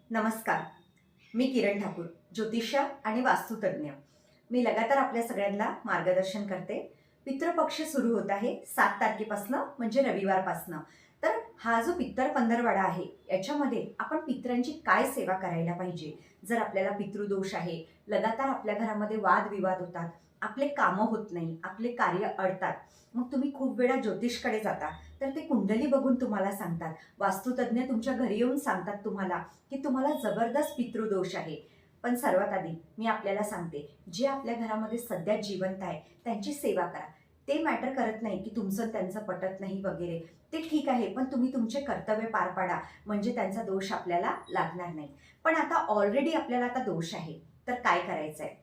नमस्कार. मी किरण ठाकूर, ज्योतिष्य आणि वास्तुतज्ञ. मी लगातार आपल्या सगळ्यांना मार्गदर्शन करते. पितृपक्ष सुरू होत आहे 7 तारखेपासनं म्हणजे रविवारपासनं. तर हा जो पितर पंधरवडा आहे, याच्यामध्ये आपण पितरांची काय सेवा करायला पाहिजे? जर आपल्याला पितृदोष आहे, लगातार आपल्या घरामध्ये वादविवाद होतात, आपले कामं होत नाही, आपले कार्य अडतात. मग तुम्ही खूप वेळा ज्योतिषकडे जाता, तर ते कुंडली बघून तुम्हाला सांगतात. वास्तुतज्ञ तुमच्या घरी येऊन सांगतात तुम्हाला, की तुम्हाला जबरदस्त पितृदोष आहे. पण सर्वात आधी मी आपल्याला सांगते, जे आपल्या घरामध्ये सध्या जिवंत आहे, त्यांची सेवा करा. ते मॅटर करत नाही, की तुमचं त्यांचं पटत नाही वगैरे. ते ठीक आहे, पण तुम्ही तुमचे कर्तव्य पार पाडा, म्हणजे त्यांचा दोष आपल्याला लागणार नाही. पण आता ऑलरेडी आपल्याला आता दोष आहे, तर काय करायचं आहे?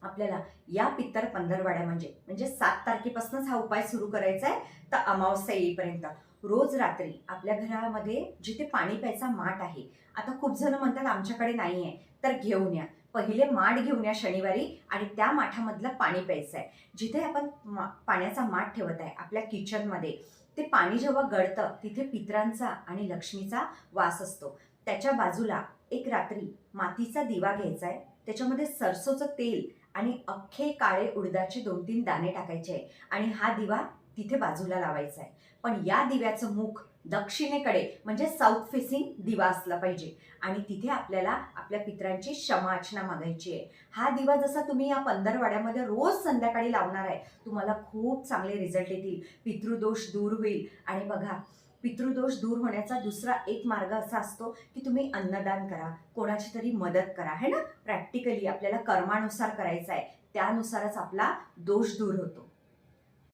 आपल्याला या पित्तर पंधरवड्या म्हणजे 7 तारखेपासूनच हा उपाय सुरू करायचा आहे, तर अमावस्या येईपर्यंत. रोज रात्री आपल्या घरामध्ये जिथे पाणी प्यायचा माठ आहे, आता खूप जण म्हणतात आमच्याकडे नाही आहे, तर घेऊन या. पहिले माठ घेऊन या शनिवारी आणि त्या माठामधलं पाणी प्यायचं आहे. जिथे आपण पाण्याचा माठ ठेवत आहे आपल्या किचनमध्ये, ते पाणी जेव्हा गळतं तिथे पितरांचा आणि लक्ष्मीचा वास असतो. त्याच्या बाजूला एक रात्री मातीचा दिवा घ्यायचा आहे. त्याच्यामध्ये सरसोचं तेल आणि अख्खे काळे उडदाचे 2-3 दाणे टाकायचे आहे आणि हा दिवा तिथे बाजूला लावायचा आहे. पण या दिव्याचं मुख दक्षिणेकडे म्हणजे साऊथ फेसिंग दिवा असला पाहिजे आणि तिथे आपल्याला आपल्या पितरांची क्षमा अर्चना मागायची आहे. हा दिवा जसा तुम्ही या पंधरवड्यामध्ये रोज संध्याकाळी लावणार आहे, तुम्हाला खूप चांगले रिझल्ट येतील. पितृदोष दूर होईल. आणि बघा, पितृदोष दूर होण्याचा दुसरा एक मार्ग असा असतो, की तुम्ही अन्नदान करा, कोणाची तरी मदत करा, है ना? प्रॅक्टिकली आपल्याला कर्मानुसार करायचं आहे, त्यानुसारच आपला दोष दूर होतो.